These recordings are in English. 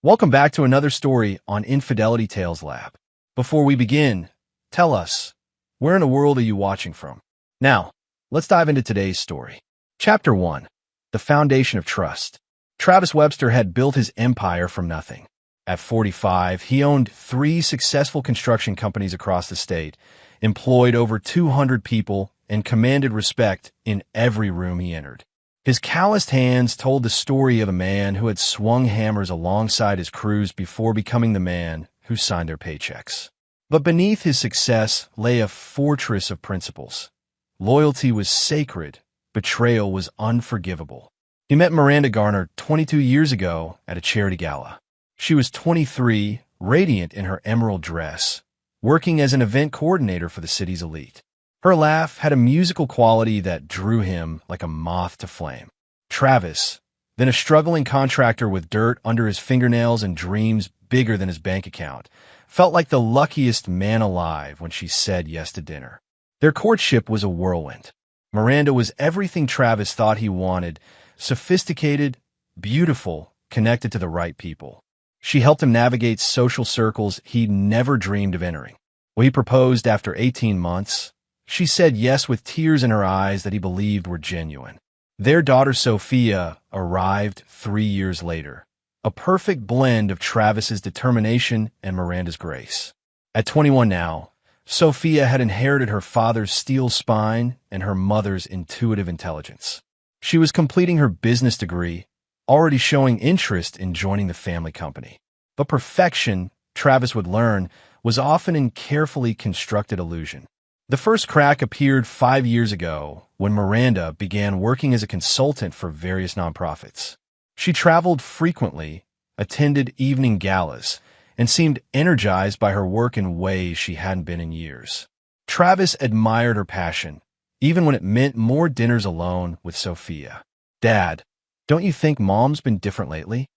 Welcome back to another story on Infidelity Tales Lab. Before we begin, tell us, where in the world are you watching from? Now, let's dive into today's story. Chapter 1. The Foundation of Trust. Travis Webster had built his empire from nothing. At 45, he owned 3 successful construction companies across the state, employed over 200 people, and commanded respect in every room he entered. His calloused hands told the story of a man who had swung hammers alongside his crews before becoming the man who signed their paychecks. But beneath his success lay a fortress of principles. Loyalty was sacred, betrayal was unforgivable. He met Miranda Garner 22 years ago at a charity gala. She was 23, radiant in her emerald dress, working as an event coordinator for the city's elite. Her laugh had a musical quality that drew him like a moth to flame. Travis, then a struggling contractor with dirt under his fingernails and dreams bigger than his bank account, felt like the luckiest man alive when she said yes to dinner. Their courtship was a whirlwind. Miranda was everything Travis thought he wanted: sophisticated, beautiful, connected to the right people. She helped him navigate social circles he'd never dreamed of entering. When he proposed after 18 months, she said yes with tears in her eyes that he believed were genuine. Their daughter Sophia arrived 3 years later, a perfect blend of Travis's determination and Miranda's grace. At 21 now, Sophia had inherited her father's steel spine and her mother's intuitive intelligence. She was completing her business degree, already showing interest in joining the family company. But perfection, Travis would learn, was often a carefully constructed illusion. The first crack appeared 5 years ago when Miranda began working as a consultant for various nonprofits. She traveled frequently, attended evening galas, and seemed energized by her work in ways she hadn't been in years. Travis admired her passion, even when it meant more dinners alone with Sophia. "Dad, don't you think Mom's been different lately?"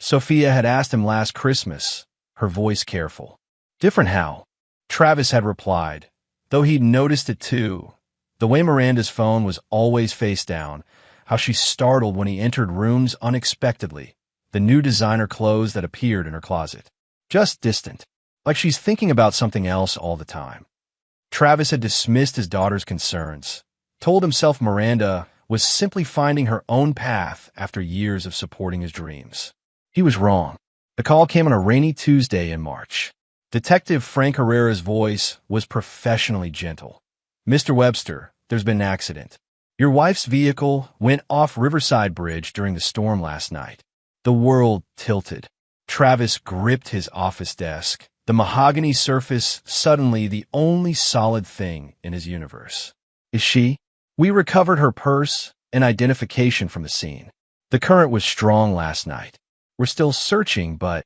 Sophia had asked him last Christmas, her voice careful. "Different how?" Travis had replied, though he'd noticed it too. The way Miranda's phone was always face down, how she startled when he entered rooms unexpectedly, the new designer clothes that appeared in her closet. Just distant, like she's thinking about something else all the time. Travis had dismissed his daughter's concerns, told himself Miranda was simply finding her own path after years of supporting his dreams. He was wrong. The call came on a rainy Tuesday in March. Detective Frank Herrera's voice was professionally gentle. "Mr. Webster, there's been an accident. Your wife's vehicle went off Riverside Bridge during the storm last night." The world tilted. Travis gripped his office desk, the mahogany surface suddenly the only solid thing in his universe. "Is she?" "We recovered her purse and identification from the scene. The current was strong last night. We're still searching, but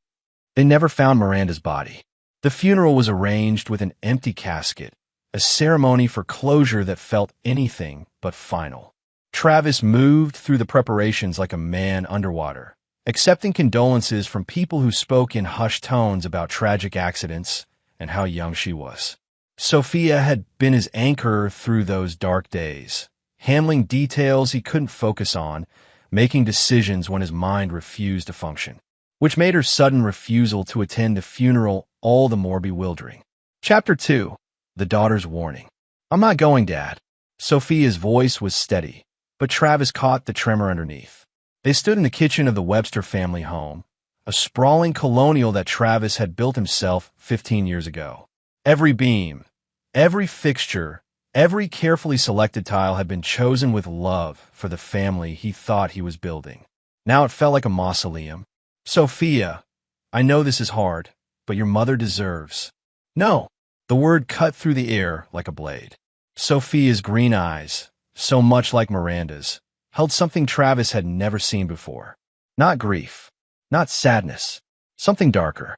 they never found Miranda's body." The funeral was arranged with an empty casket, a ceremony for closure that felt anything but final. Travis moved through the preparations like a man underwater, accepting condolences from people who spoke in hushed tones about tragic accidents and how young she was. Sophia had been his anchor through those dark days, handling details he couldn't focus on, making decisions when his mind refused to function, which made her sudden refusal to attend the funeral all the more bewildering. Chapter 2. The Daughter's Warning. "I'm not going, Dad." Sophia's voice was steady, but Travis caught the tremor underneath. They stood in the kitchen of the Webster family home, a sprawling colonial that Travis had built himself 15 years ago. Every beam, every fixture, every carefully selected tile had been chosen with love for the family he thought he was building. Now it felt like a mausoleum. "Sophia, I know this is hard, but your mother deserves—" "No." The word cut through the air like a blade. Sophia's green eyes, so much like Miranda's, held something Travis had never seen before. Not grief, not sadness, something darker.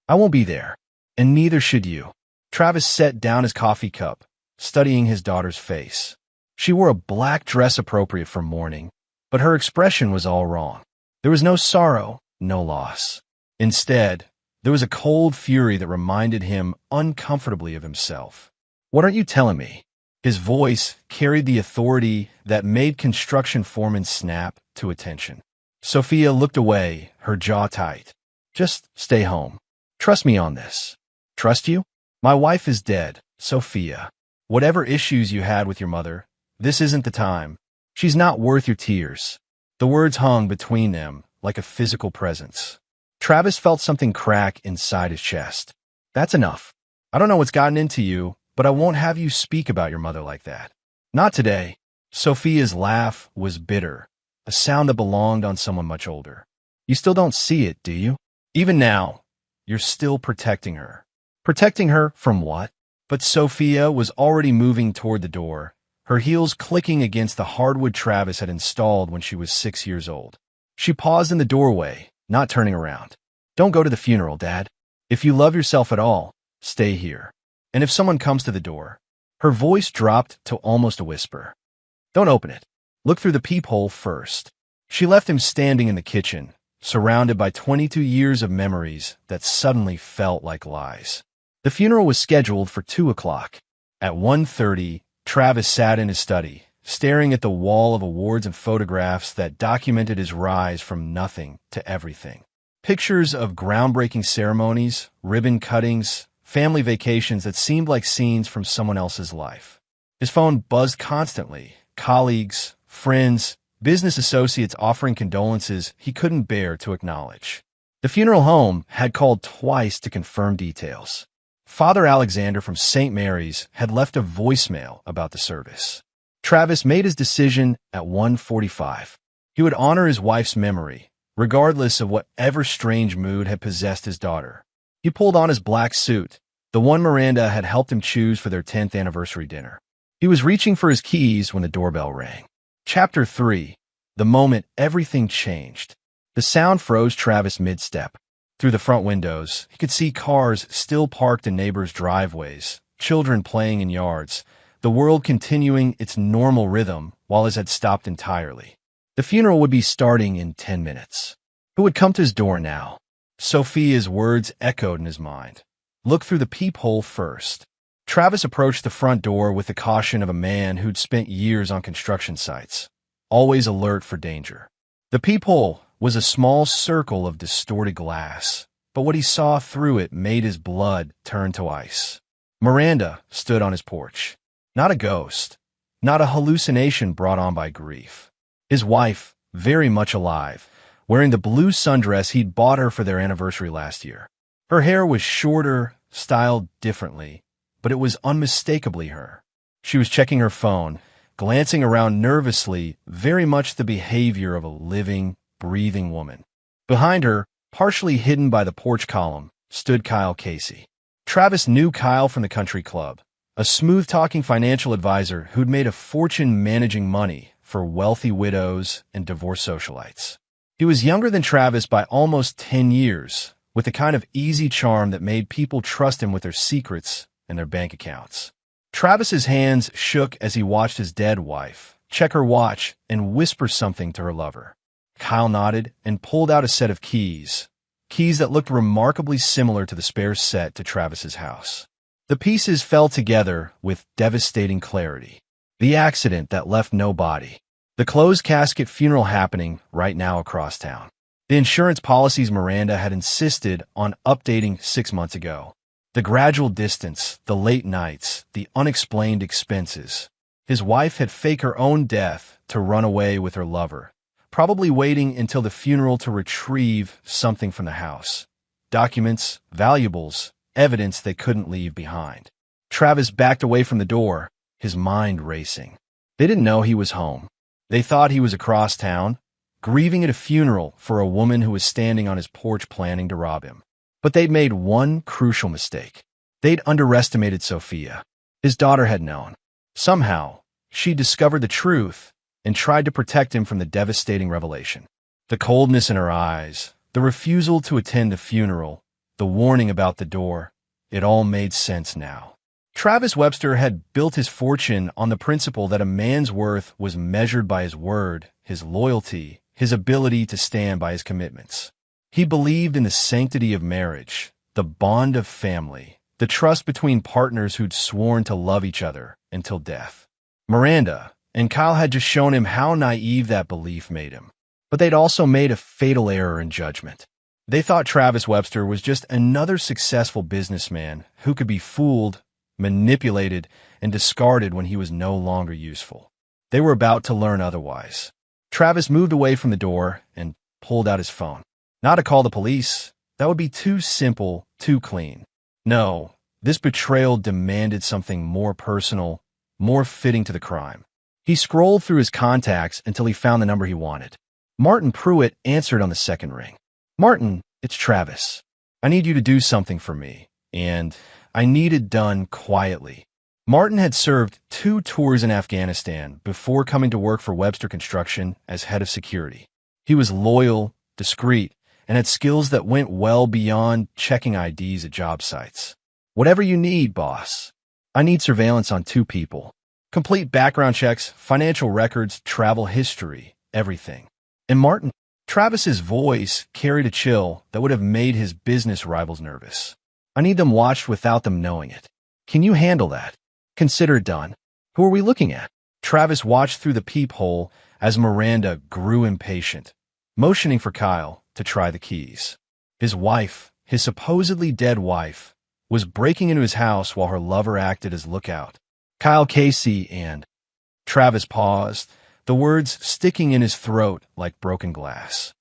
"I won't be there, and neither should you." Travis set down his coffee cup, studying his daughter's face. She wore a black dress appropriate for mourning, but her expression was all wrong. There was no sorrow, no loss. Instead, there was a cold fury that reminded him uncomfortably of himself. "What aren't you telling me?" His voice carried the authority that made construction foremen snap to attention. Sophia looked away, her jaw tight. Just stay home. Trust me on this. Trust you? My wife is dead, Sophia. Whatever issues you had with your mother, this isn't the time. She's not worth your tears. The words hung between them like a physical presence. Travis felt something crack inside his chest. That's enough. I don't know what's gotten into you, but I won't have you speak about your mother like that. Not today. Sophia's laugh was bitter, a sound that belonged on someone much older. You still don't see it, do you? Even now, you're still protecting her. Protecting her from what? But Sophia was already moving toward the door, her heels clicking against the hardwood Travis had installed when she was 6 years old. She paused in the doorway, not turning around. Don't go to the funeral, Dad. If you love yourself at all, stay here. And if someone comes to the door, her voice dropped to almost a whisper. Don't open it. Look through the peephole first. She left him standing in the kitchen, surrounded by 22 years of memories that suddenly felt like lies. The funeral was scheduled for 2 o'clock. At 1:30, Travis sat in his study, staring at the wall of awards and photographs that documented his rise from nothing to everything. Pictures of groundbreaking ceremonies, ribbon cuttings, family vacations that seemed like scenes from someone else's life. His phone buzzed constantly. Colleagues, friends, business associates offering condolences he couldn't bear to acknowledge. The funeral home had called twice to confirm details. Father Alexander from St. Mary's had left a voicemail about the service. Travis made his decision at 1:45. He would honor his wife's memory, regardless of whatever strange mood had possessed his daughter. He pulled on his black suit, the one Miranda had helped him choose for their 10th anniversary dinner. He was reaching for his keys when the doorbell rang. Chapter 3. The moment everything changed. The sound froze Travis mid-step. Through the front windows, he could see cars still parked in neighbors' driveways, children playing in yards, the world continuing its normal rhythm while his had stopped entirely. The funeral would be starting in 10 minutes. Who would come to his door now? Sophia's words echoed in his mind. Look through the peephole first. Travis approached the front door with the caution of a man who'd spent years on construction sites, always alert for danger. The peephole was a small circle of distorted glass, but what he saw through it made his blood turn to ice. Miranda stood on his porch. Not a ghost, not a hallucination brought on by grief. His wife, very much alive, wearing the blue sundress he'd bought her for their anniversary last year. Her hair was shorter, styled differently, but it was unmistakably her. She was checking her phone, glancing around nervously, very much the behavior of a living, breathing woman. Behind her, partially hidden by the porch column, stood Kyle Casey. Travis knew Kyle from the country club, a smooth-talking financial advisor who'd made a fortune managing money for wealthy widows and divorced socialites. He was younger than Travis by almost 10 years, with the kind of easy charm that made people trust him with their secrets and their bank accounts. Travis's hands shook as he watched his dead wife check her watch and whisper something to her lover. Kyle nodded and pulled out a set of keys that looked remarkably similar to the spare set to Travis's house. The pieces fell together with devastating clarity. The accident that left no body. The closed casket funeral happening right now across town. The insurance policies Miranda had insisted on updating 6 months ago. The gradual distance, the late nights, the unexplained expenses. His wife had faked her own death to run away with her lover, probably waiting until the funeral to retrieve something from the house. Documents, valuables, evidence they couldn't leave behind. Travis backed away from the door, his mind racing. They didn't know he was home. They thought he was across town, grieving at a funeral for a woman who was standing on his porch planning to rob him. But they'd made one crucial mistake. They'd underestimated Sophia. His daughter had known. Somehow, she discovered the truth and tried to protect him from the devastating revelation. The coldness in her eyes, the refusal to attend the funeral, the warning about the door, it all made sense now. Travis Webster had built his fortune on the principle that a man's worth was measured by his word, his loyalty, his ability to stand by his commitments. He believed in the sanctity of marriage, the bond of family, the trust between partners who'd sworn to love each other until death. Miranda and Kyle had just shown him how naive that belief made him. But they'd also made a fatal error in judgment. They thought Travis Webster was just another successful businessman who could be fooled, manipulated, and discarded when he was no longer useful. They were about to learn otherwise. Travis moved away from the door and pulled out his phone. Not to call the police. That would be too simple, too clean. No, this betrayal demanded something more personal, more fitting to the crime. He scrolled through his contacts until he found the number he wanted. Martin Pruitt answered on the second ring. "Martin, it's Travis. I need you to do something for me, and I need it done quietly." Martin had served 2 tours in Afghanistan before coming to work for Webster Construction as head of security. He was loyal, discreet, and had skills that went well beyond checking IDs at job sites. "Whatever you need, boss. I need surveillance on 2 people. Complete background checks, financial records, travel history, everything." And Travis's voice carried a chill that would have made his business rivals nervous. "I need them watched without them knowing it. Can you handle that? Consider it done." "Who are we looking at?" Travis watched through the peephole as Miranda grew impatient, motioning for Kyle to try the keys. His wife, his supposedly dead wife, was breaking into his house while her lover acted as lookout. "Kyle Casey and—" Travis paused, the words sticking in his throat like broken glass.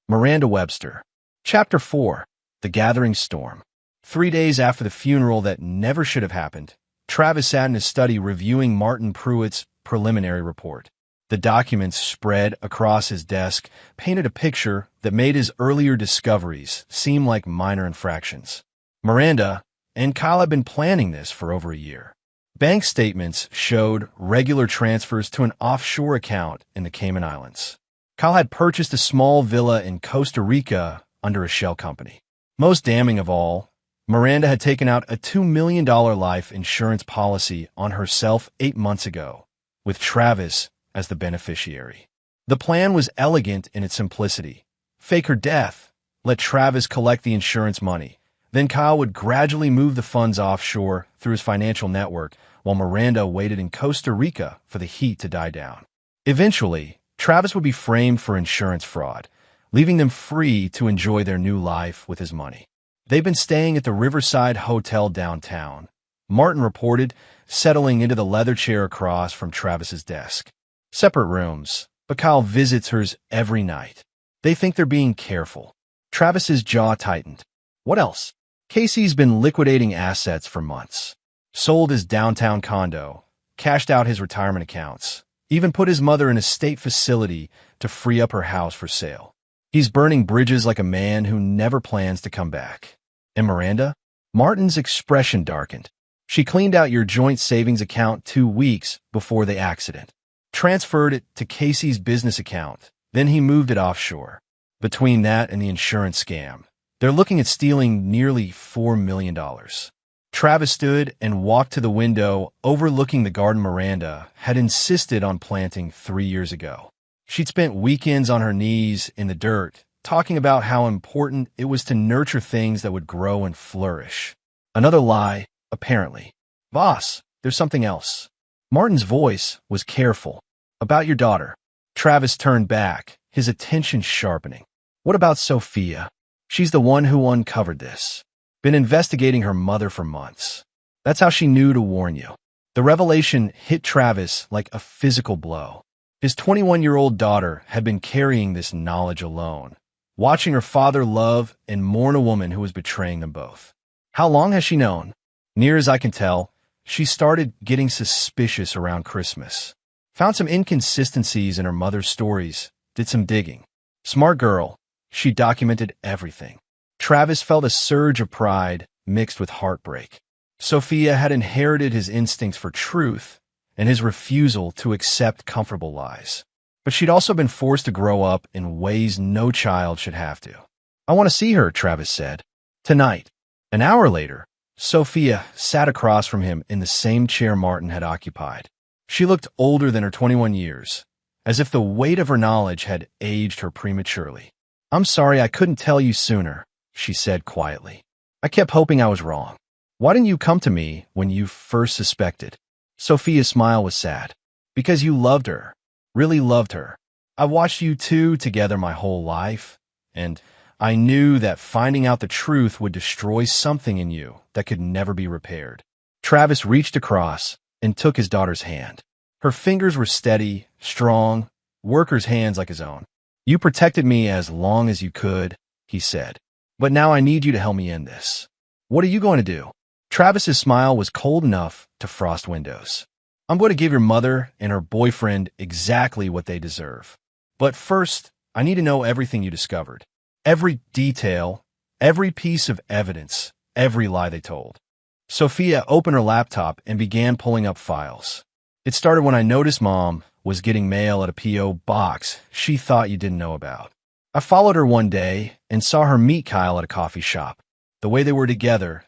Miranda Webster. Chapter 4. The Gathering Storm. 3 days after the funeral that never should have happened, Travis sat in his study reviewing Martin Pruitt's preliminary report. The documents spread across his desk painted a picture that made his earlier discoveries seem like minor infractions. Miranda and Kyle had been planning this for over a year. Bank statements showed regular transfers to an offshore account in the Cayman Islands. Kyle had purchased a small villa in Costa Rica under a shell company. Most damning of all, Miranda had taken out a $2 million life insurance policy on herself 8 months ago, with Travis as the beneficiary. The plan was elegant in its simplicity. Fake her death, let Travis collect the insurance money. Then Kyle would gradually move the funds offshore through his financial network while Miranda waited in Costa Rica for the heat to die down. Eventually, Travis would be framed for insurance fraud, leaving them free to enjoy their new life with his money. They'd been staying at the Riverside Hotel downtown, Martin reported, settling into the leather chair across from Travis's desk. Separate rooms, but Kyle visits hers every night. They think they're being careful. Travis's jaw tightened. What else? Casey's been liquidating assets for months. Sold his downtown condo, cashed out his retirement accounts, even put his mother in a state facility to free up her house for sale. He's burning bridges like a man who never plans to come back. And Miranda? Martin's expression darkened. She cleaned out your joint savings account 2 weeks before the accident. Transferred it to Casey's business account. Then he moved it offshore. Between that and the insurance scam, they're looking at stealing nearly $4 million. Travis stood and walked to the window overlooking the garden Miranda had insisted on planting 3 years ago. She'd spent weekends on her knees in the dirt, talking about how important it was to nurture things that would grow and flourish. Another lie, apparently. Boss, there's something else. Martin's voice was careful. About your daughter. Travis turned back, his attention sharpening. What about Sophia? She's the one who uncovered this. Been investigating her mother for months. That's how she knew to warn you. The revelation hit Travis like a physical blow. His 21-year-old daughter had been carrying this knowledge alone, watching her father love and mourn a woman who was betraying them both. How long has she known? Near as I can tell, she started getting suspicious around Christmas. Found some inconsistencies in her mother's stories, did some digging. Smart girl, she documented everything. Travis felt a surge of pride mixed with heartbreak. Sophia had inherited his instincts for truth and his refusal to accept comfortable lies. But she'd also been forced to grow up in ways no child should have to. I want to see her, Travis said. Tonight. An hour later, Sophia sat across from him in the same chair Martin had occupied. She looked older than her 21 years, as if the weight of her knowledge had aged her prematurely. I'm sorry I couldn't tell you sooner, she said quietly. I kept hoping I was wrong. Why didn't you come to me when you first suspected? Sophia's smile was sad. Because you loved her. Really loved her. I've watched you two together my whole life, and I knew that finding out the truth would destroy something in you that could never be repaired. Travis reached across and took his daughter's hand. Her fingers were steady, strong, worker's hands like his own. You protected me as long as you could, he said. But now I need you to help me end this. What are you going to do? Travis's smile was cold enough to frost windows. I'm going to give your mother and her boyfriend exactly what they deserve. But first, I need to know everything you discovered. Every detail, every piece of evidence, every lie they told. Sophia opened her laptop and began pulling up files. It started when I noticed Mom was getting mail at a P.O. box she thought you didn't know about. I followed her one day and saw her meet Kyle at a coffee shop. The way they were together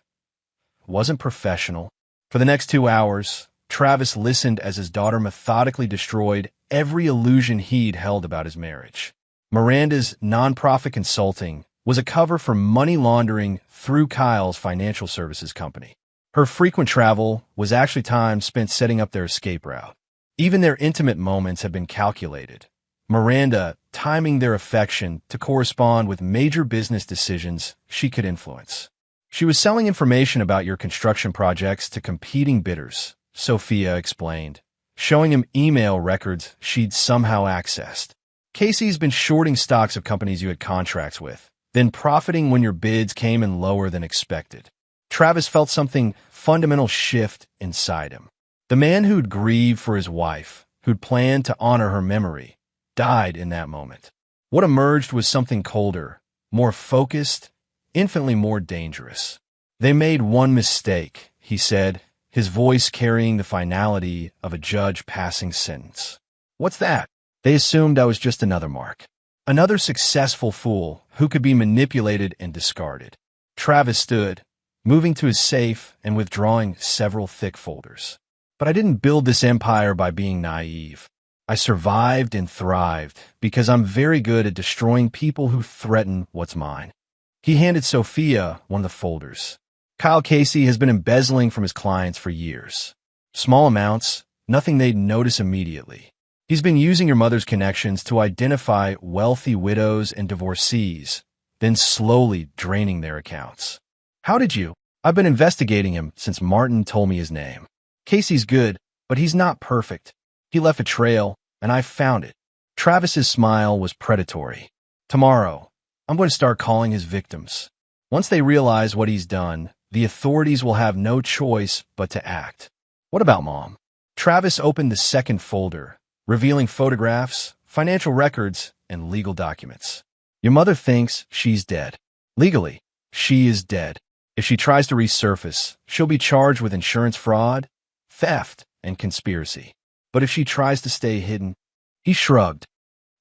wasn't professional. For the next 2 hours, Travis listened as his daughter methodically destroyed every illusion he'd held about his marriage. Miranda's nonprofit consulting was a cover for money laundering through Kyle's financial services company. Her frequent travel was actually time spent setting up their escape route. Even their intimate moments had been calculated. Miranda timing their affection to correspond with major business decisions she could influence. She was selling information about your construction projects to competing bidders, Sophia explained, showing him email records she'd somehow accessed. Casey's been shorting stocks of companies you had contracts with, then profiting when your bids came in lower than expected. Travis felt something fundamental shift inside him. The man who'd grieved for his wife, who'd planned to honor her memory, died in that moment. What emerged was something colder, more focused, infinitely more dangerous. They made one mistake, he said, his voice carrying the finality of a judge passing sentence. What's that? They assumed I was just another Mark. Another successful fool who could be manipulated and discarded. Travis stood, moving to his safe and withdrawing several thick folders. But I didn't build this empire by being naive. I survived and thrived because I'm very good at destroying people who threaten what's mine. He handed Sophia one of the folders. Kyle Casey has been embezzling from his clients for years. Small amounts, nothing they'd notice immediately. He's been using your mother's connections to identify wealthy widows and divorcees, then slowly draining their accounts. How did you? I've been investigating him since Martin told me his name. Casey's good, but he's not perfect. He left a trail, and I found it. Travis's smile was predatory. Tomorrow, I'm going to start calling his victims. Once they realize what he's done, the authorities will have no choice but to act. What about Mom? Travis opened the second folder, revealing photographs, financial records, and legal documents. Your mother thinks she's dead. Legally, she is dead. If she tries to resurface, she'll be charged with insurance fraud, theft, and conspiracy. But if she tries to stay hidden, he shrugged.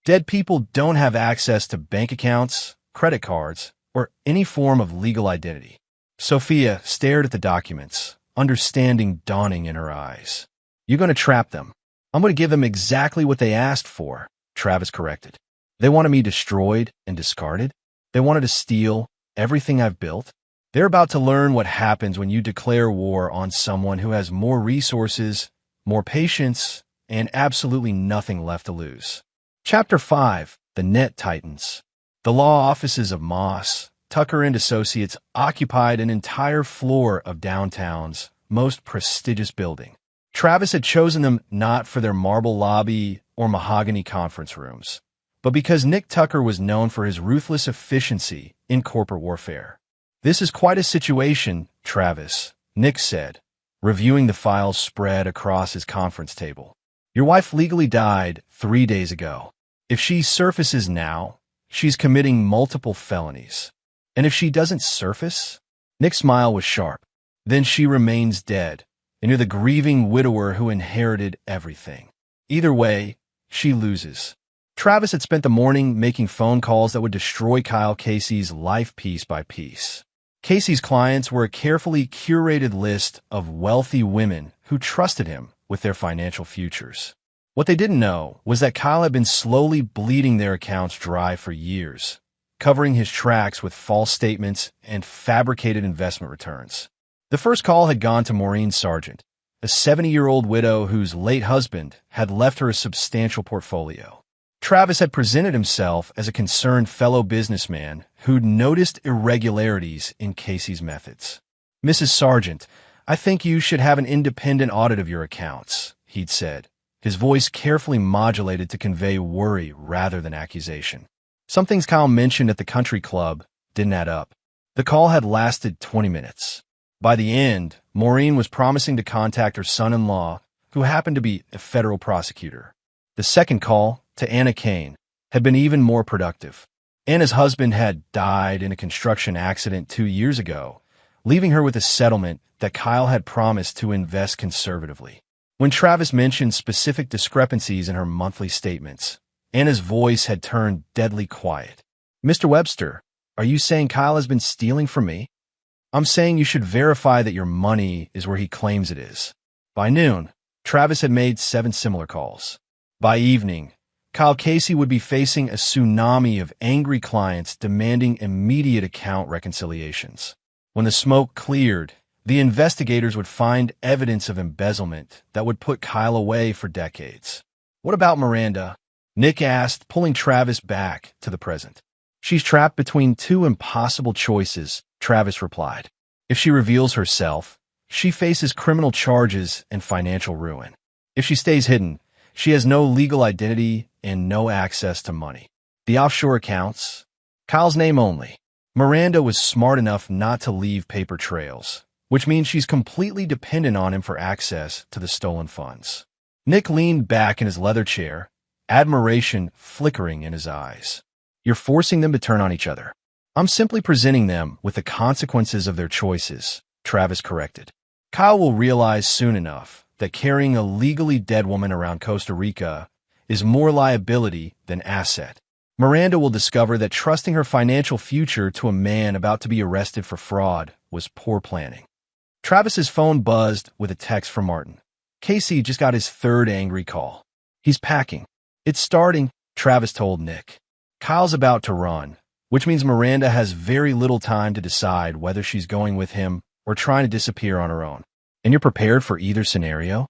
Dead people don't have access to bank accounts, credit cards, or any form of legal identity. Sophia stared at the documents, understanding dawning in her eyes. You're going to trap them. I'm going to give them exactly what they asked for, Travis corrected. They wanted me destroyed and discarded. They wanted to steal everything I've built. They're about to learn what happens when you declare war on someone who has more resources, more patience, and absolutely nothing left to lose. Chapter 5. The Net Titans. The law offices of Moss, Tucker and Associates occupied an entire floor of downtown's most prestigious building. Travis had chosen them not for their marble lobby or mahogany conference rooms, but because Nick Tucker was known for his ruthless efficiency in corporate warfare. This is quite a situation, Travis, Nick said, reviewing the files spread across his conference table. Your wife legally died 3 days ago. If she surfaces now, she's committing multiple felonies. And if she doesn't surface, Nick's smile was sharp. Then she remains dead, and you're the grieving widower who inherited everything. Either way, she loses. Travis had spent the morning making phone calls that would destroy Kyle Casey's life piece by piece. Casey's clients were a carefully curated list of wealthy women who trusted him with their financial futures. What they didn't know was that Kyle had been slowly bleeding their accounts dry for years, covering his tracks with false statements and fabricated investment returns. The first call had gone to Maureen Sargent, a 70-year-old widow whose late husband had left her a substantial portfolio. Travis had presented himself as a concerned fellow businessman who'd noticed irregularities in Casey's methods. "Mrs. Sargent, I think you should have an independent audit of your accounts," he'd said, his voice carefully modulated to convey worry rather than accusation. Some things Kyle mentioned at the country club didn't add up. The call had lasted 20 minutes. By the end, Maureen was promising to contact her son-in-law, who happened to be a federal prosecutor. The second call, to Anna Kane, had been even more productive. Anna's husband had died in a construction accident 2 years ago, leaving her with a settlement that Kyle had promised to invest conservatively. When Travis mentioned specific discrepancies in her monthly statements, Anna's voice had turned deadly quiet. "Mr. Webster, are you saying Kyle has been stealing from me?" "I'm saying you should verify that your money is where he claims it is." By noon, Travis had made 7 similar calls. By evening, Kyle Casey would be facing a tsunami of angry clients demanding immediate account reconciliations. When the smoke cleared, the investigators would find evidence of embezzlement that would put Kyle away for decades. "What about Miranda?" Nick asked, pulling Travis back to the present. "She's trapped between 2 impossible choices," Travis replied. "If she reveals herself, she faces criminal charges and financial ruin. If she stays hidden, she has no legal identity and no access to money. The offshore accounts? Kyle's name only. Miranda was smart enough not to leave paper trails, which means she's completely dependent on him for access to the stolen funds." Nick leaned back in his leather chair, admiration flickering in his eyes. "You're forcing them to turn on each other." "I'm simply presenting them with the consequences of their choices," Travis corrected. "Kyle will realize soon enough that carrying a legally dead woman around Costa Rica is more liability than asset. Miranda will discover that trusting her financial future to a man about to be arrested for fraud was poor planning." Travis's phone buzzed with a text from Martin. Casey just got his 3rd angry call. "He's packing." "It's starting," Travis told Nick. "Kyle's about to run, which means Miranda has very little time to decide whether she's going with him or trying to disappear on her own. And you're prepared for either scenario?"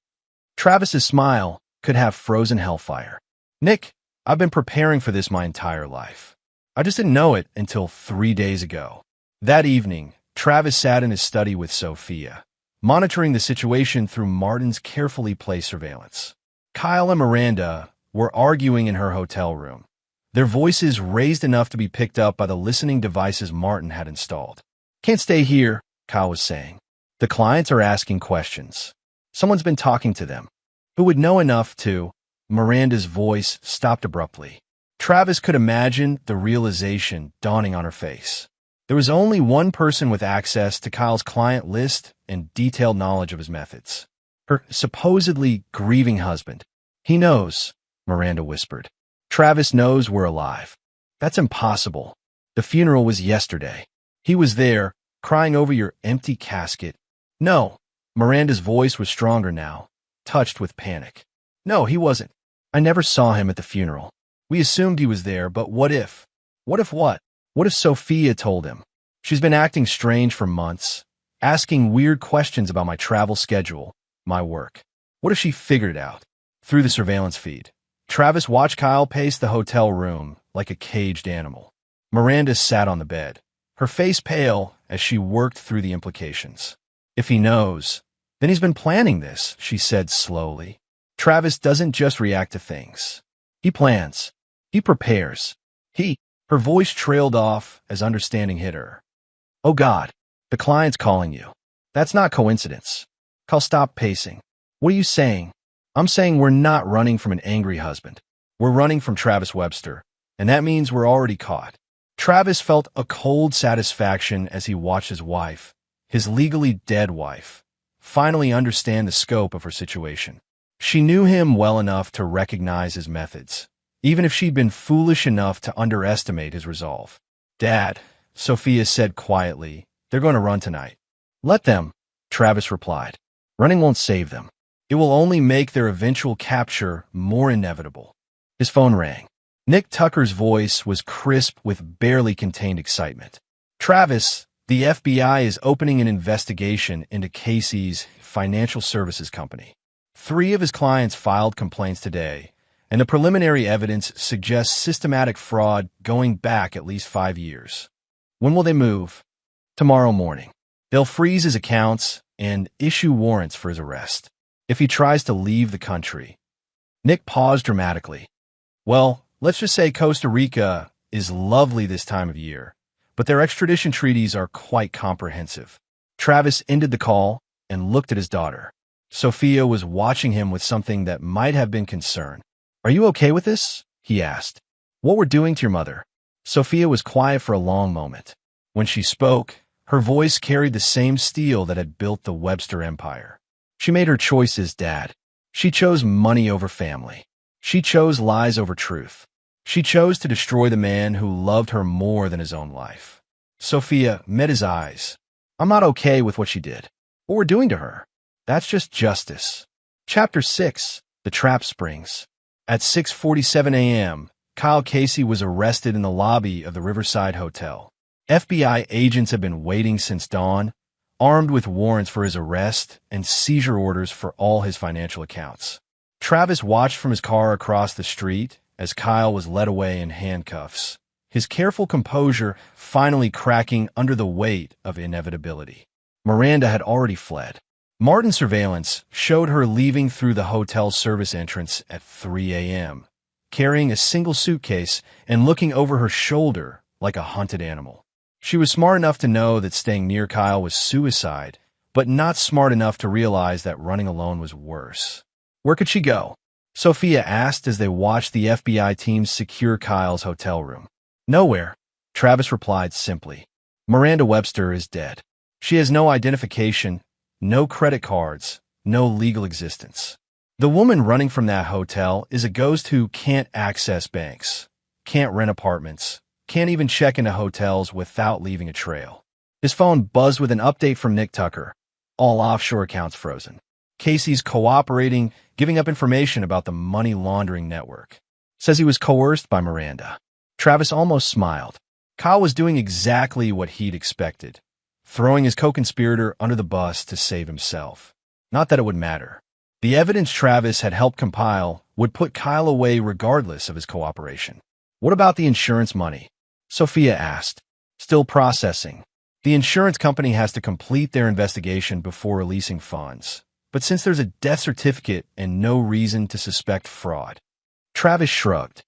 Travis's smile could have frozen hellfire. "Nick, I've been preparing for this my entire life. I just didn't know it until 3 days ago." That evening, Travis sat in his study with Sophia, monitoring the situation through Martin's carefully placed surveillance. Kyle and Miranda were arguing in her hotel room, their voices raised enough to be picked up by the listening devices Martin had installed. "Can't stay here," Kyle was saying. "The clients are asking questions. Someone's been talking to them. Who would know enough to—" Miranda's voice stopped abruptly. Travis could imagine the realization dawning on her face. There was only one person with access to Kyle's client list and detailed knowledge of his methods. Her supposedly grieving husband. "He knows," Miranda whispered. "Travis knows we're alive." "That's impossible. The funeral was yesterday. He was there, crying over your empty casket." "No." Miranda's voice was stronger now, touched with panic. "No, he wasn't. I never saw him at the funeral. We assumed he was there, but what if? What if what? What if Sophia told him? She's been acting strange for months, asking weird questions about my travel schedule, my work. What if she figured it out?" Through the surveillance feed, Travis watched Kyle pace the hotel room like a caged animal. Miranda sat on the bed, her face pale as she worked through the implications. "If he knows, then he's been planning this," she said slowly. "Travis doesn't just react to things. He plans. He prepares. Her voice trailed off as understanding hit her. "Oh God, the client's calling you. That's not coincidence." Kyle stopped pacing. "What are you saying?" "I'm saying we're not running from an angry husband. We're running from Travis Webster, and that means we're already caught." Travis felt a cold satisfaction as he watched his wife, his legally dead wife, finally understand the scope of her situation. She knew him well enough to recognize his methods, even if she'd been foolish enough to underestimate his resolve. "Dad," Sophia said quietly, "they're going to run tonight." "Let them," Travis replied. "Running won't save them. It will only make their eventual capture more inevitable." His phone rang. Nick Tucker's voice was crisp with barely contained excitement. "Travis, the FBI is opening an investigation into Casey's financial services company. 3 of his clients filed complaints today, and the preliminary evidence suggests systematic fraud going back at least 5 years. When will they move? Tomorrow morning. They'll freeze his accounts and issue warrants for his arrest if he tries to leave the country. Nick paused dramatically. Well, let's just say Costa Rica is lovely this time of year, but their extradition treaties are quite comprehensive. Travis ended the call and looked at his daughter. Sophia was watching him with something that might have been concern. Are you okay with this? He asked. What we're doing to your mother? Sophia was quiet for a long moment. When she spoke, her voice carried the same steel that had built the Webster Empire. She made her choices, Dad. She chose money over family. She chose lies over truth. She chose to destroy the man who loved her more than his own life. Sophia met his eyes. I'm not okay with what she did. What we're doing to her. That's just justice. Chapter 6. The Trap Springs. At 6:47 a.m., Kyle Casey was arrested in the lobby of the Riverside Hotel. FBI agents had been waiting since dawn, armed with warrants for his arrest and seizure orders for all his financial accounts. Travis watched from his car across the street as Kyle was led away in handcuffs, his careful composure finally cracking under the weight of inevitability. Miranda had already fled. Martin's surveillance showed her leaving through the hotel service entrance at 3 a.m., carrying a single suitcase and looking over her shoulder like a hunted animal. She was smart enough to know that staying near Kyle was suicide, but not smart enough to realize that running alone was worse. Where could she go? Sophia asked as they watched the FBI team secure Kyle's hotel room. Nowhere, Travis replied simply. Miranda Webster is dead. She has no identification, no credit cards, no legal existence. The woman running from that hotel is a ghost who can't access banks, can't rent apartments, can't even check into hotels without leaving a trail. His phone buzzed with an update from Nick Tucker. All offshore accounts frozen. Casey's cooperating, giving up information about the money laundering network. Says he was coerced by Miranda. Travis almost smiled. Kyle was doing exactly what he'd expected, throwing his co-conspirator under the bus to save himself. Not that it would matter. The evidence Travis had helped compile would put Kyle away regardless of his cooperation. What about the insurance money? Sophia asked. Still processing. The insurance company has to complete their investigation before releasing funds. But since there's a death certificate and no reason to suspect fraud, Travis shrugged.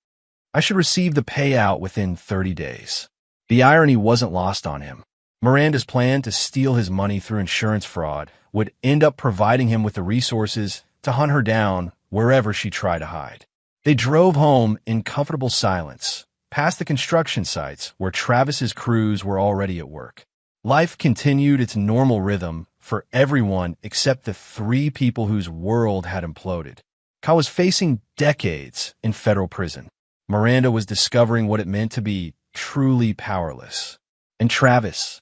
I should receive the payout within 30 days. The irony wasn't lost on him. Miranda's plan to steal his money through insurance fraud would end up providing him with the resources to hunt her down wherever she tried to hide. They drove home in comfortable silence, past the construction sites where Travis's crews were already at work. Life continued its normal rhythm for everyone except the 3 people whose world had imploded. Kyle was facing decades in federal prison. Miranda was discovering what it meant to be truly powerless. And Travis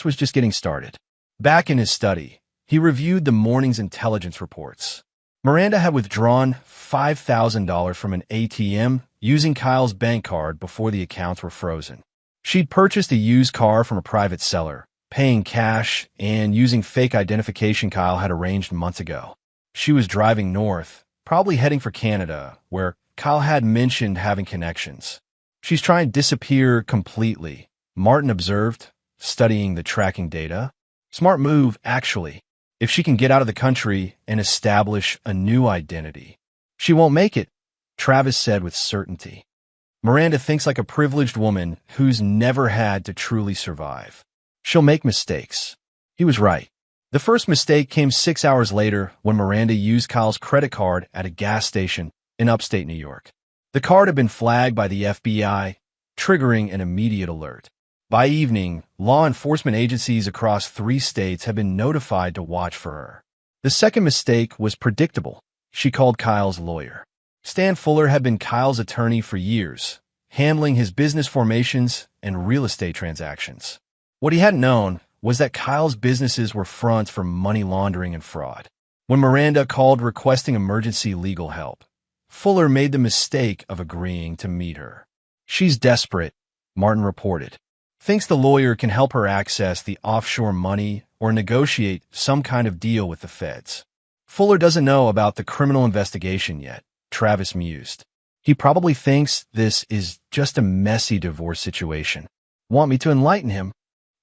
was just getting started. Back in his study, he reviewed the morning's intelligence reports. Miranda had withdrawn $5,000 from an ATM using Kyle's bank card before the accounts were frozen. She'd purchased a used car from a private seller, paying cash and using fake identification Kyle had arranged months ago. She was driving north, probably heading for Canada, where Kyle had mentioned having connections. She's trying to disappear completely, Martin observed, studying the tracking data. Smart move, actually, if she can get out of the country and establish a new identity. She won't make it, Travis said with certainty. Miranda thinks like a privileged woman who's never had to truly survive. She'll make mistakes. He was right. The first mistake came 6 hours later when Miranda used Kyle's credit card at a gas station in upstate New York. The card had been flagged by the FBI, triggering an immediate alert. By evening, law enforcement agencies across 3 states had been notified to watch for her. The second mistake was predictable. She called Kyle's lawyer. Stan Fuller had been Kyle's attorney for years, handling his business formations and real estate transactions. What he hadn't known was that Kyle's businesses were fronts for money laundering and fraud. When Miranda called requesting emergency legal help, Fuller made the mistake of agreeing to meet her. She's desperate, Martin reported. Thinks the lawyer can help her access the offshore money or negotiate some kind of deal with the feds. Fuller doesn't know about the criminal investigation yet, Travis mused. He probably thinks this is just a messy divorce situation. Want me to enlighten him?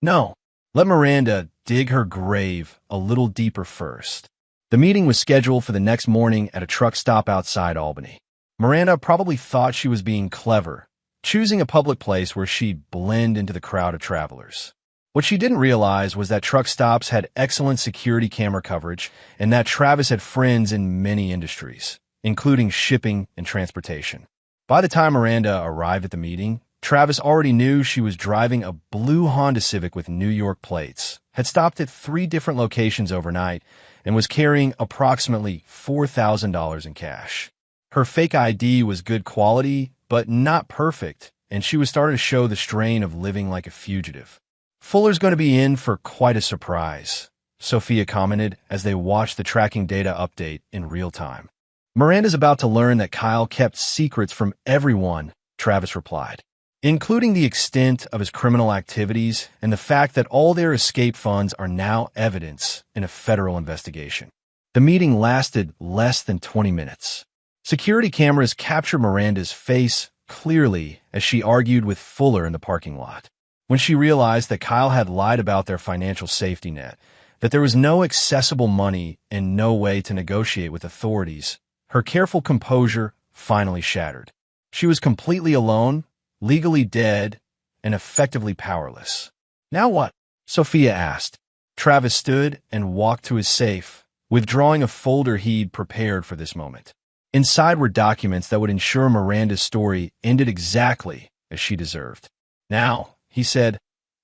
No. Let Miranda dig her grave a little deeper first. The meeting was scheduled for the next morning at a truck stop outside Albany. Miranda probably thought she was being clever, choosing a public place where she'd blend into the crowd of travelers. What she didn't realize was that truck stops had excellent security camera coverage and that Travis had friends in many industries, including shipping and transportation. By the time Miranda arrived at the meeting, Travis already knew she was driving a blue Honda Civic with New York plates, had stopped at 3 different locations overnight, and was carrying approximately $4,000 in cash. Her fake ID was good quality, but not perfect, and she was starting to show the strain of living like a fugitive. Fuller's going to be in for quite a surprise, Sophia commented as they watched the tracking data update in real time. Miranda's about to learn that Kyle kept secrets from everyone, Travis replied, including the extent of his criminal activities and the fact that all their escape funds are now evidence in a federal investigation. The meeting lasted less than 20 minutes. Security cameras captured Miranda's face clearly as she argued with Fuller in the parking lot. When she realized that Kyle had lied about their financial safety net, that there was no accessible money and no way to negotiate with authorities, her careful composure finally shattered. She was completely alone, legally dead, and effectively powerless. Now what? Sophia asked. Travis stood and walked to his safe, withdrawing a folder he'd prepared for this moment. Inside were documents that would ensure Miranda's story ended exactly as she deserved. Now, he said,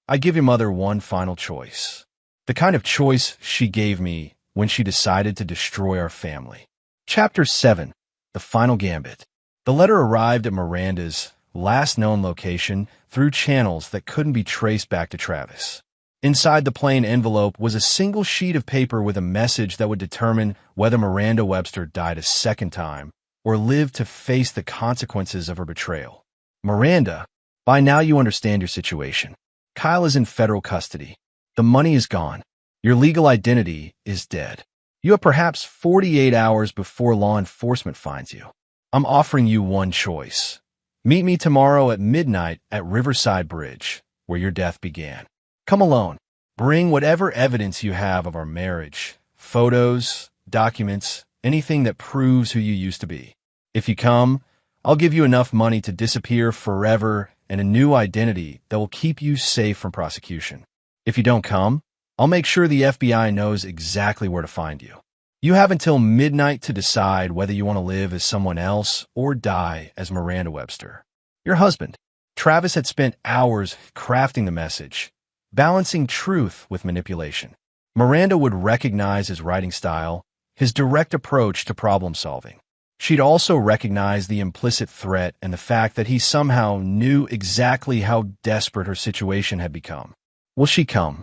I give your mother one final choice. The kind of choice she gave me when she decided to destroy our family. Chapter 7. The Final Gambit. The letter arrived at Miranda's last known location through channels that couldn't be traced back to Travis. Inside the plain envelope was a single sheet of paper with a message that would determine whether Miranda Webster died a second time or lived to face the consequences of her betrayal. Miranda, by now you understand your situation. Kyle is in federal custody. The money is gone. Your legal identity is dead. You have perhaps 48 hours before law enforcement finds you. I'm offering you one choice. Meet me tomorrow at midnight at Riverside Bridge, where your death began. Come alone. Bring whatever evidence you have of our marriage, photos, documents, anything that proves who you used to be. If you come, I'll give you enough money to disappear forever and a new identity that will keep you safe from prosecution. If you don't come, I'll make sure the FBI knows exactly where to find you. You have until midnight to decide whether you want to live as someone else or die as Miranda Webster. Your husband. Travis had spent hours crafting the message, balancing truth with manipulation. Miranda would recognize his writing style, his direct approach to problem solving. She'd also recognize the implicit threat and the fact that he somehow knew exactly how desperate her situation had become. Will she come?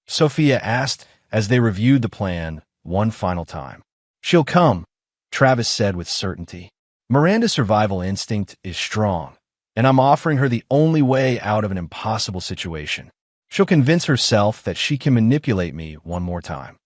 Sophia asked as they reviewed the plan one final time. She'll come, Travis said with certainty. Miranda's survival instinct is strong, and I'm offering her the only way out of an impossible situation. She'll convince herself that she can manipulate me one more time.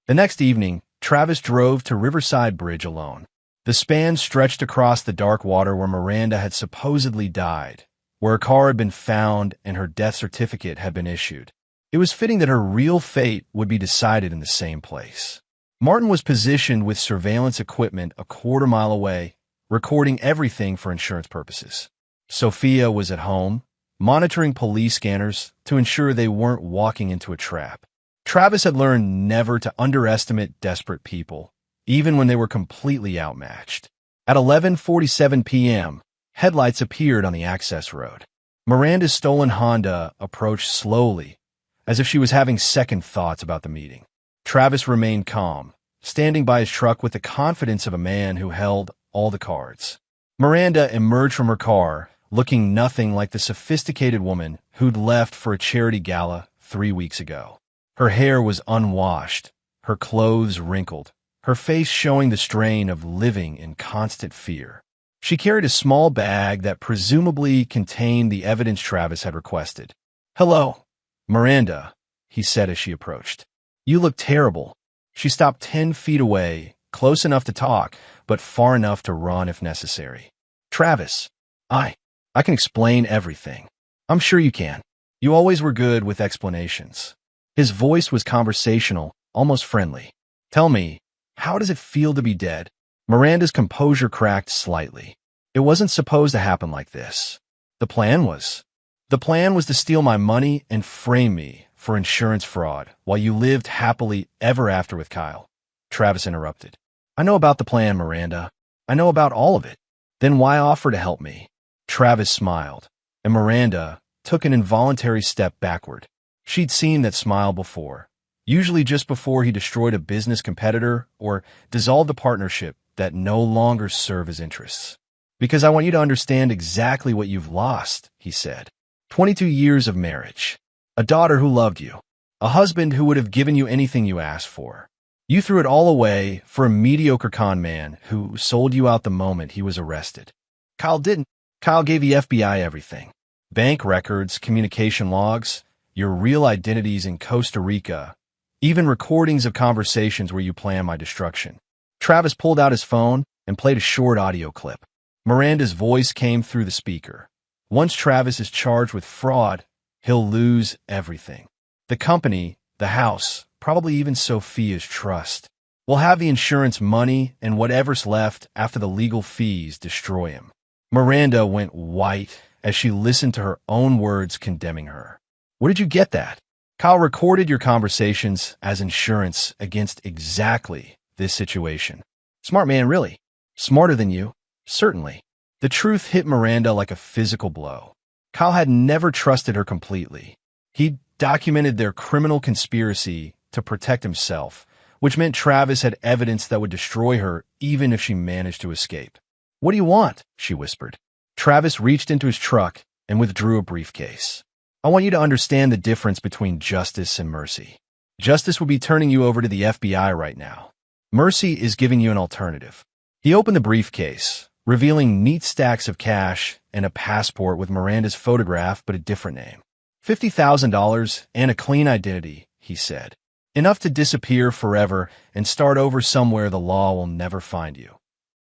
The next evening, Travis drove to Riverside Bridge alone. The span stretched across the dark water where Miranda had supposedly died, where her car had been found and her death certificate had been issued. It was fitting that her real fate would be decided in the same place. Martin was positioned with surveillance equipment a quarter-mile away, recording everything for insurance purposes. Sophia was at home, monitoring police scanners to ensure they weren't walking into a trap. Travis had learned never to underestimate desperate people, even when they were completely outmatched. At 11:47 p.m., headlights appeared on the access road. Miranda's stolen Honda approached slowly, as if she was having second thoughts about the meeting. Travis remained calm, standing by his truck with the confidence of a man who held all the cards. Miranda emerged from her car, looking nothing like the sophisticated woman who'd left for a charity gala 3 weeks ago. Her hair was unwashed, her clothes wrinkled, her face showing the strain of living in constant fear. She carried a small bag that presumably contained the evidence Travis had requested. Hello, Miranda, he said as she approached. You look terrible. She stopped 10 feet away, close enough to talk, but far enough to run if necessary. Travis, I can explain everything. I'm sure you can. You always were good with explanations. His voice was conversational, almost friendly. Tell me, how does it feel to be dead? Miranda's composure cracked slightly. It wasn't supposed to happen like this. The plan was to steal my money and frame me for insurance fraud while you lived happily ever after with Kyle. Travis interrupted. I know about the plan, Miranda. I know about all of it. Then why offer to help me? Travis smiled, and Miranda took an involuntary step backward. She'd seen that smile before, usually just before he destroyed a business competitor or dissolved a partnership that no longer served his interests. Because I want you to understand exactly what you've lost, he said. 22 years of marriage, a daughter who loved you, a husband who would have given you anything you asked for. You threw it all away for a mediocre con man who sold you out the moment he was arrested. Kyle didn't. Kyle gave the FBI everything. Bank records, communication logs, your real identities in Costa Rica, even recordings of conversations where you planned my destruction. Travis pulled out his phone and played a short audio clip. Miranda's voice came through the speaker. Once Travis is charged with fraud, he'll lose everything. The company, the house, probably even Sophia's trust. We'll have the insurance money and whatever's left after the legal fees destroy him. Miranda went white as she listened to her own words condemning her. Where did you get that? Kyle recorded your conversations as insurance against exactly this situation. Smart man, really. Smarter than you. Certainly. The truth hit Miranda like a physical blow. Kyle had never trusted her completely. He documented their criminal conspiracy to protect himself, which meant Travis had evidence that would destroy her even if she managed to escape. What do you want? She whispered. Travis reached into his truck and withdrew a briefcase. I want you to understand the difference between justice and mercy. Justice would be turning you over to the FBI right now. Mercy is giving you an alternative. He opened the briefcase, revealing neat stacks of cash and a passport with Miranda's photograph but a different name. $50,000 and a clean identity, he said. Enough to disappear forever and start over somewhere the law will never find you.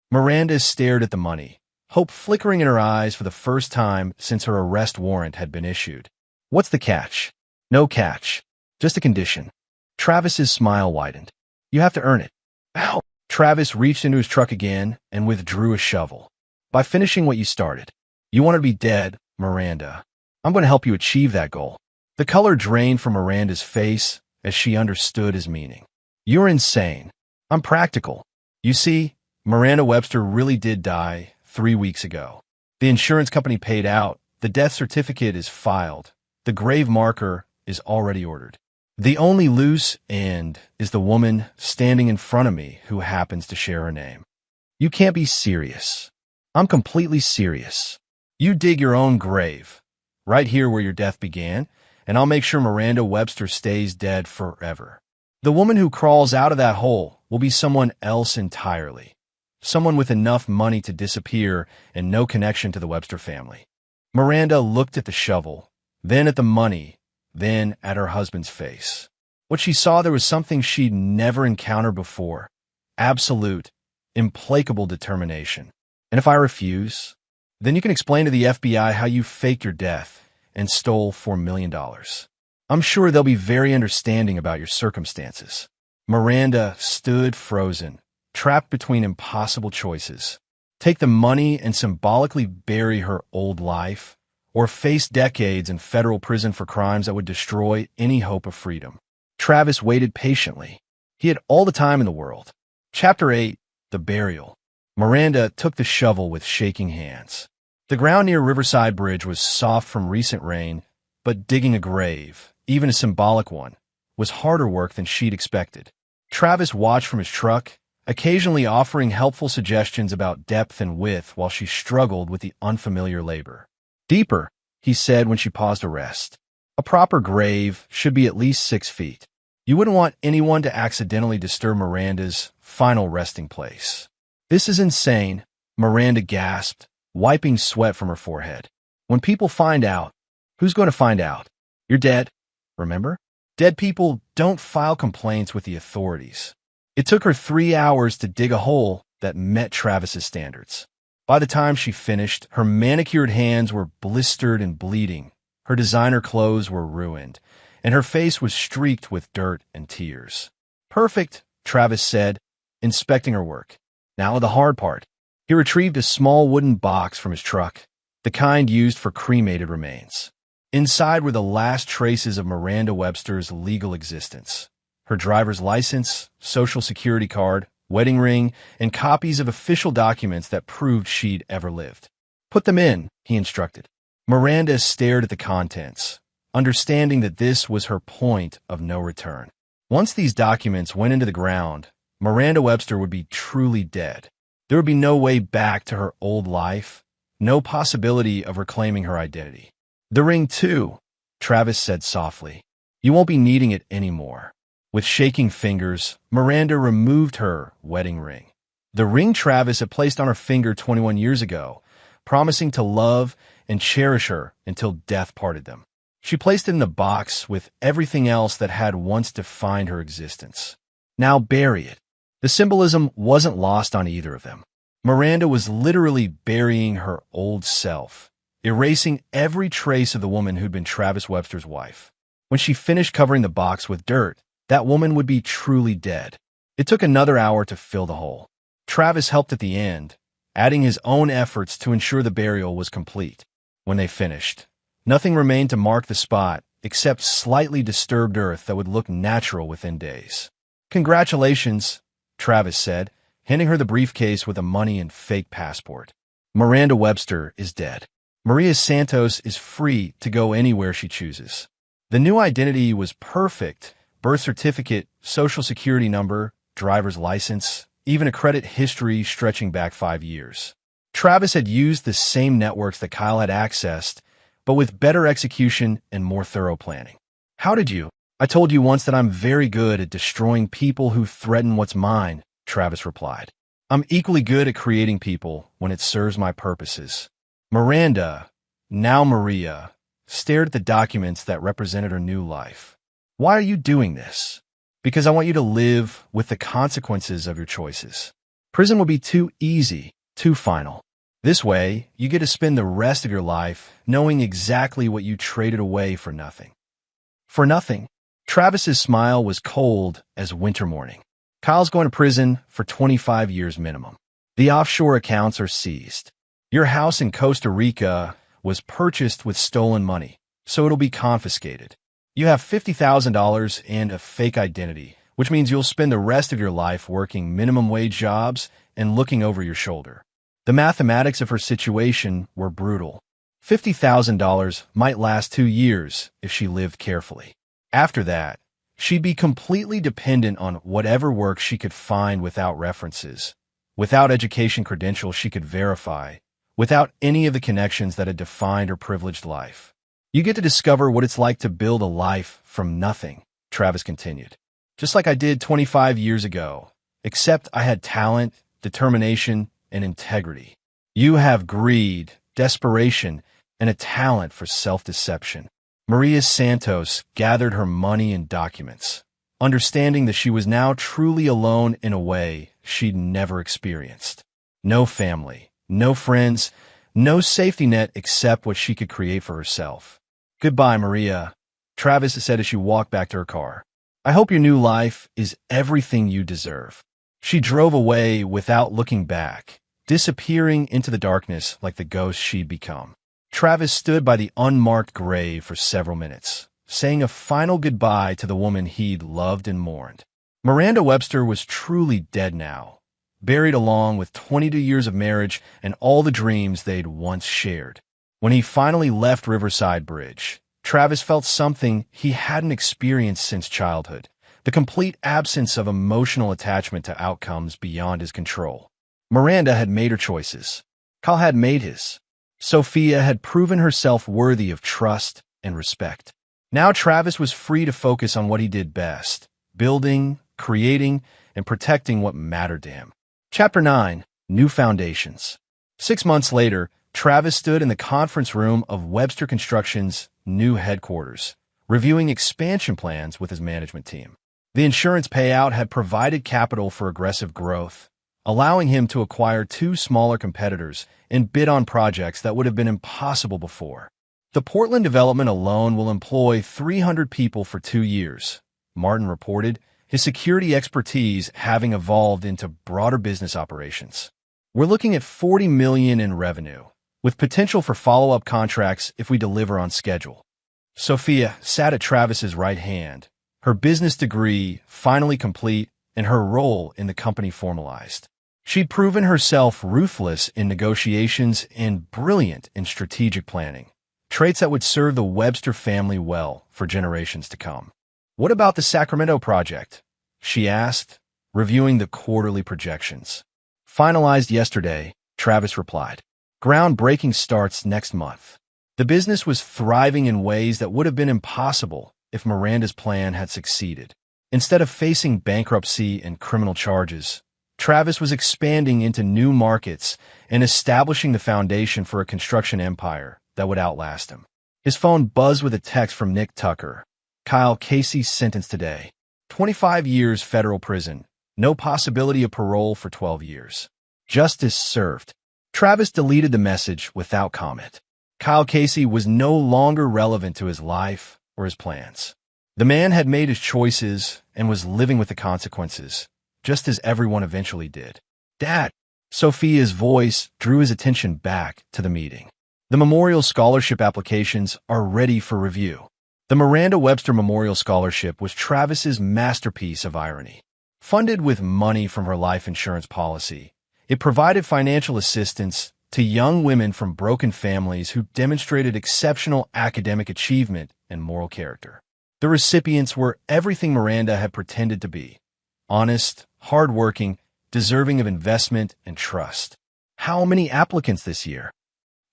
Miranda stared at the money, hope flickering in her eyes for the first time since her arrest warrant had been issued. What's the catch? No catch. Just a condition. Travis's smile widened. You have to earn it. Ow! Travis reached into his truck again and withdrew a shovel. By finishing what you started. You want to be dead, Miranda. I'm going to help you achieve that goal. The color drained from Miranda's face as she understood his meaning. You're insane. I'm practical. You see, Miranda Webster really did die 3 weeks ago. The insurance company paid out. The death certificate is filed. The grave marker is already ordered. The only loose end is the woman standing in front of me who happens to share her name. You can't be serious. I'm completely serious. You dig your own grave, right here where your death began, and I'll make sure Miranda Webster stays dead forever. The woman who crawls out of that hole will be someone else entirely. Someone with enough money to disappear and no connection to the Webster family. Miranda looked at the shovel, then at the money, then at her husband's face. What she saw there was something she'd never encountered before. Absolute, implacable determination. And if I refuse, then you can explain to the FBI how you faked your death and stole $4 million. I'm sure they'll be very understanding about your circumstances. Miranda stood frozen, trapped between impossible choices. Take the money and symbolically bury her old life, or face decades in federal prison for crimes that would destroy any hope of freedom. Travis waited patiently. He had all the time in the world. Chapter 8, The Burial. Miranda took the shovel with shaking hands. The ground near Riverside Bridge was soft from recent rain, but digging a grave, even a symbolic one, was harder work than she'd expected. Travis watched from his truck, occasionally offering helpful suggestions about depth and width while she struggled with the unfamiliar labor. Deeper, he said when she paused to rest. A proper grave should be at least 6 feet. You wouldn't want anyone to accidentally disturb Miranda's final resting place. This is insane, Miranda gasped, wiping sweat from her forehead. When people find out, who's going to find out? You're dead, remember? Dead people don't file complaints with the authorities. It took her 3 hours to dig a hole that met Travis's standards. By the time she finished, her manicured hands were blistered and bleeding, her designer clothes were ruined, and her face was streaked with dirt and tears. "Perfect," Travis said, inspecting her work. Now the hard part. He retrieved a small wooden box from his truck, the kind used for cremated remains. Inside were the last traces of Miranda Webster's legal existence: her driver's license, social security card, wedding ring, and copies of official documents that proved she'd ever lived. "Put them in," he instructed. Miranda stared at the contents, understanding that this was her point of no return. Once these documents went into the ground, Miranda Webster would be truly dead. There would be no way back to her old life, no possibility of reclaiming her identity. "The ring, too," Travis said softly. "You won't be needing it anymore." With shaking fingers, Miranda removed her wedding ring. The ring Travis had placed on her finger 21 years ago, promising to love and cherish her until death parted them. She placed it in the box with everything else that had once defined her existence. "Now bury it." The symbolism wasn't lost on either of them. Miranda was literally burying her old self, erasing every trace of the woman who'd been Travis Webster's wife. When she finished covering the box with dirt, that woman would be truly dead. It took another hour to fill the hole. Travis helped at the end, adding his own efforts to ensure the burial was complete. When they finished, nothing remained to mark the spot except slightly disturbed earth that would look natural within days. "Congratulations," Travis said, handing her the briefcase with the money and fake passport. "Miranda Webster is dead. Maria Santos is free to go anywhere she chooses." The new identity was perfect: birth certificate, social security number, driver's license, even a credit history stretching back 5 years. Travis had used the same networks that Kyle had accessed, but with better execution and more thorough planning. "How did you?" "I told you once that I'm very good at destroying people who threaten what's mine," Travis replied. "I'm equally good at creating people when it serves my purposes." Miranda, now Maria, stared at the documents that represented her new life. "Why are you doing this?" "Because I want you to live with the consequences of your choices. Prison would be too easy, too final. This way, you get to spend the rest of your life knowing exactly what you traded away for nothing." "For nothing?" Travis's smile was cold as winter morning. "Kyle's going to prison for 25 years minimum. The offshore accounts are seized. Your house in Costa Rica was purchased with stolen money, so it'll be confiscated. You have $50,000 and a fake identity, which means you'll spend the rest of your life working minimum wage jobs and looking over your shoulder." The mathematics of her situation were brutal. $50,000 might last 2 years if she lived carefully. After that, she'd be completely dependent on whatever work she could find without references, without education credentials she could verify, without any of the connections that had defined her privileged life. "You get to discover what it's like to build a life from nothing," Travis continued. "Just like I did 25 years ago, except I had talent, determination, and integrity. You have greed, desperation, and a talent for self-deception." Maria Santos gathered her money and documents, understanding that she was now truly alone in a way she'd never experienced. No family, no friends, no safety net except what she could create for herself. "Goodbye, Maria," Travis said as she walked back to her car. "I hope your new life is everything you deserve." She drove away without looking back, disappearing into the darkness like the ghost she'd become. Travis stood by the unmarked grave for several minutes, saying a final goodbye to the woman he'd loved and mourned. Miranda Webster was truly dead now, buried along with 22 years of marriage and all the dreams they'd once shared. When he finally left Riverside Bridge, Travis felt something he hadn't experienced since childhood: the complete absence of emotional attachment to outcomes beyond his control. Miranda had made her choices. Kyle had made his. Sophia had proven herself worthy of trust and respect. Now Travis was free to focus on what he did best: building, creating, and protecting what mattered to him. Chapter 9. New Foundations. 6 months later, Travis stood in the conference room of Webster Construction's new headquarters, reviewing expansion plans with his management team. The insurance payout had provided capital for aggressive growth, allowing him to acquire two smaller competitors and bid on projects that would have been impossible before. The Portland development alone will employ 300 people for 2 years, Martin reported, his security expertise having evolved into broader business operations. We're looking at $40 million in revenue, with potential for follow-up contracts if we deliver on schedule. Sophia sat at Travis's right hand, her business degree finally complete and her role in the company formalized. She'd proven herself ruthless in negotiations and brilliant in strategic planning, traits that would serve the Webster family well for generations to come. "What about the Sacramento project?" she asked, reviewing the quarterly projections. "Finalized yesterday," Travis replied. "Groundbreaking starts next month." The business was thriving in ways that would have been impossible if Miranda's plan had succeeded. Instead of facing bankruptcy and criminal charges, Travis was expanding into new markets and establishing the foundation for a construction empire that would outlast him. His phone buzzed with a text from Nick Tucker. "Kyle Casey sentenced today. 25 years federal prison. No possibility of parole for 12 years. Justice served." Travis deleted the message without comment. Kyle Casey was no longer relevant to his life or his plans. The man had made his choices and was living with the consequences, just as everyone eventually did. "Dad!" Sophia's voice drew his attention back to the meeting. "The Memorial Scholarship applications are ready for review." The Miranda Webster Memorial Scholarship was Travis's masterpiece of irony. Funded with money from her life insurance policy, it provided financial assistance to young women from broken families who demonstrated exceptional academic achievement and moral character. The recipients were everything Miranda had pretended to be: honest, hardworking, deserving of investment and trust. "How many applicants this year?"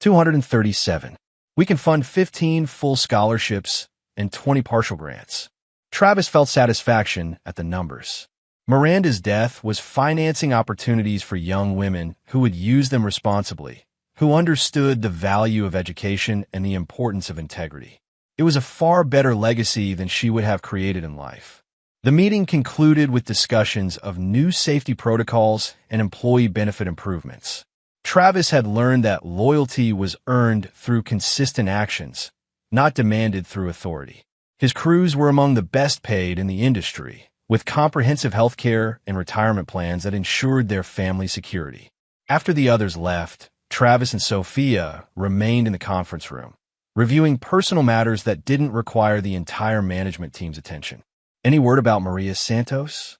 237. "We can fund 15 full scholarships and 20 partial grants." Travis felt satisfaction at the numbers. Miranda's death was financing opportunities for young women who would use them responsibly, who understood the value of education and the importance of integrity. It was a far better legacy than she would have created in life. The meeting concluded with discussions of new safety protocols and employee benefit improvements. Travis had learned that loyalty was earned through consistent actions, not demanded through authority. His crews were among the best paid in the industry, with comprehensive health care and retirement plans that ensured their family security. After the others left, Travis and Sophia remained in the conference room, reviewing personal matters that didn't require the entire management team's attention. "Any word about Maria Santos?"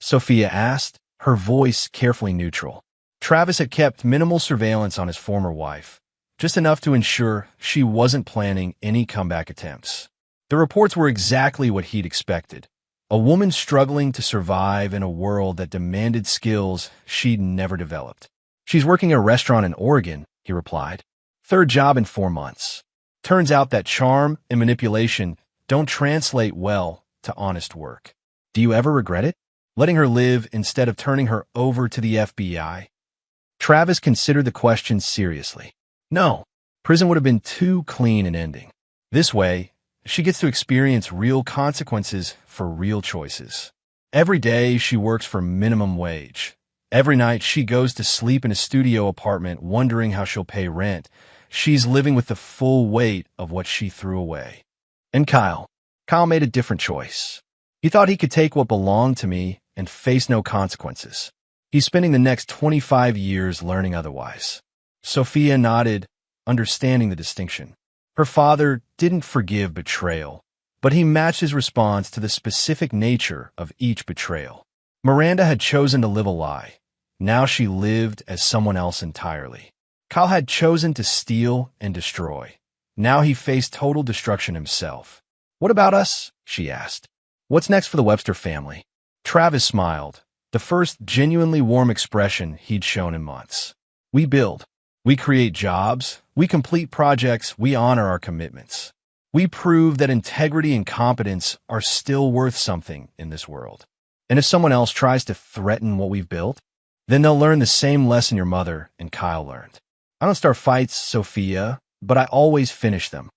Sophia asked, her voice carefully neutral. Travis had kept minimal surveillance on his former wife, just enough to ensure she wasn't planning any comeback attempts. The reports were exactly what he'd expected: a woman struggling to survive in a world that demanded skills she'd never developed. "She's working in a restaurant in Oregon," he replied. "Third job in 4 months. Turns out that charm and manipulation don't translate well to honest work." "Do you ever regret it? Letting her live instead of turning her over to the FBI?" Travis considered the question seriously. "No, prison would have been too clean an ending. This way, she gets to experience real consequences for real choices. Every day she works for minimum wage. Every night she goes to sleep in a studio apartment wondering how she'll pay rent. She's living with the full weight of what she threw away." And Kyle made a different choice. "He thought he could take what belonged to me and face no consequences. He's spending the next 25 years learning otherwise." Sophia nodded, understanding the distinction. Her father didn't forgive betrayal, but he matched his response to the specific nature of each betrayal. Miranda had chosen to live a lie. Now she lived as someone else entirely. Kyle had chosen to steal and destroy. Now he faced total destruction himself. "What about us?" she asked. "What's next for the Webster family?" Travis smiled, the first genuinely warm expression he'd shown in months. "We build. We create jobs. We complete projects. We honor our commitments. We prove that integrity and competence are still worth something in this world. And if someone else tries to threaten what we've built, then they'll learn the same lesson your mother and Kyle learned. I don't start fights, Sophia, but I always finish them.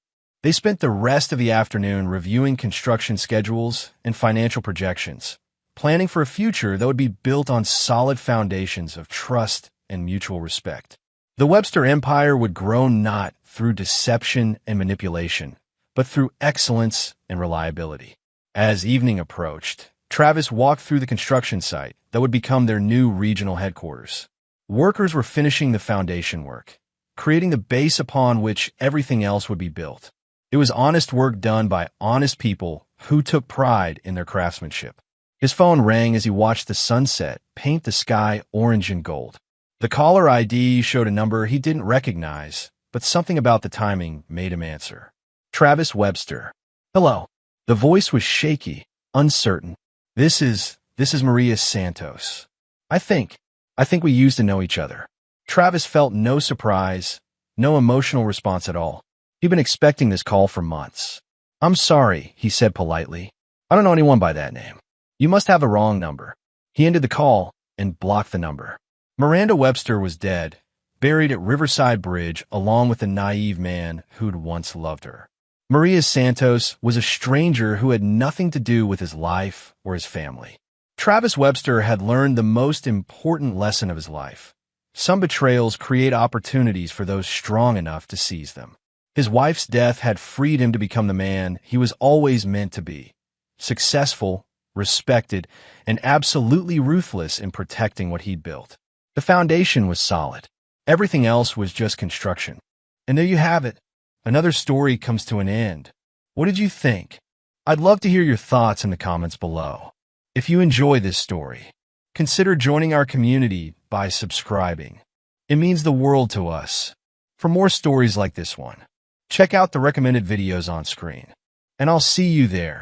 They spent the rest of the afternoon reviewing construction schedules and financial projections, planning for a future that would be built on solid foundations of trust and mutual respect. The Webster empire would grow not through deception and manipulation, but through excellence and reliability. As evening approached, Travis walked through the construction site that would become their new regional headquarters. Workers were finishing the foundation work, creating the base upon which everything else would be built. It was honest work done by honest people who took pride in their craftsmanship. His phone rang as he watched the sunset paint the sky orange and gold. The caller ID showed a number he didn't recognize, but something about the timing made him answer. Travis Webster. Hello. The voice was shaky, uncertain. This is Maria Santos. I think we used to know each other. Travis felt no surprise, no emotional response at all. He'd been expecting this call for months. I'm sorry, he said politely. I don't know anyone by that name. You must have the wrong number. He ended the call and blocked the number. Miranda Webster was dead, buried at Riverside Bridge along with the naive man who'd once loved her. Maria Santos was a stranger who had nothing to do with his life or his family. Travis Webster had learned the most important lesson of his life. Some betrayals create opportunities for those strong enough to seize them. His wife's death had freed him to become the man he was always meant to be. Successful, respected, and absolutely ruthless in protecting what he'd built. The foundation was solid. Everything else was just construction. And there you have it. Another story comes to an end. What did you think? I'd love to hear your thoughts in the comments below. If you enjoy this story, consider joining our community by subscribing. It means the world to us. For more stories like this one, check out the recommended videos on screen. And I'll see you there.